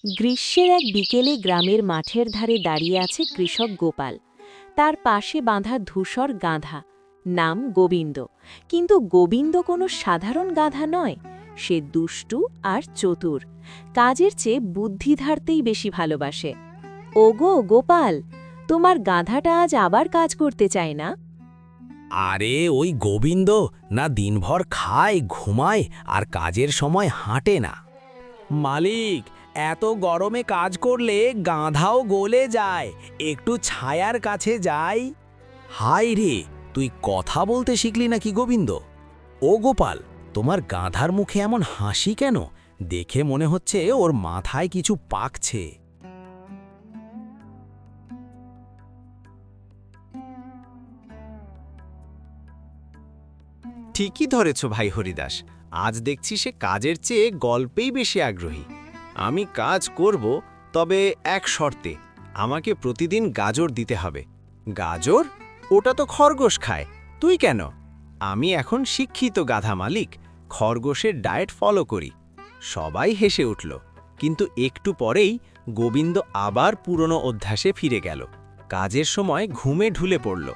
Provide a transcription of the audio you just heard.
গ্রীষ্মের এক বিকেলে গ্রামের মাঠের ধারে দাঁড়িয়ে আছে কৃষক গোপাল। তার পাশে বাঁধা ধূসর গাধা, নাম গোবিন্দ। কিন্তু গোবিন্দ কোনো সাধারণ গাধা নয়, সে দুষ্টু আর চতুর, কাজের চেয়ে বুদ্ধি ধারতেই বেশি ভালোবাসে। ওগো গোপাল, তোমার গাধাটা আজ আবার কাজ করতে চায় না? আরে ওই গোবিন্দ না দিনভর খায় ঘুমায় আর কাজের সময় হাঁটে না। মালিক, এত গরমে কাজ করলে গাধাও গলে যায়, একটু ছায়ার কাছে যাই। হায় রে, তুই কথা বলতে শিখলি নাকি গোবিন্দ? ও গোপাল, তোমার গাধার মুখে এমন হাসি কেন? দেখে মনে হচ্ছে ওর মাথায় কিছু পাকছে। ঠিকই ধরেছ ভাই হরিদাস, আজ দেখছি সে কাজের চেয়ে গল্পেই বেশি আগ্রহী। আমি কাজ করব, তবে এক শর্তে, আমাকে প্রতিদিন গাজর দিতে হবে। গাজর? ওটা তো খরগোশ খায়, তুই কেন? আমি এখন শিক্ষিত গাধা মালিক, খরগোশের ডায়েট ফলো করি। সবাই হেসে উঠল, কিন্তু একটু পরেই গোবিন্দ আবার পুরনো অভ্যাসে ফিরে গেল। কাজের সময় ঘুমে ঢুলে পড়ল।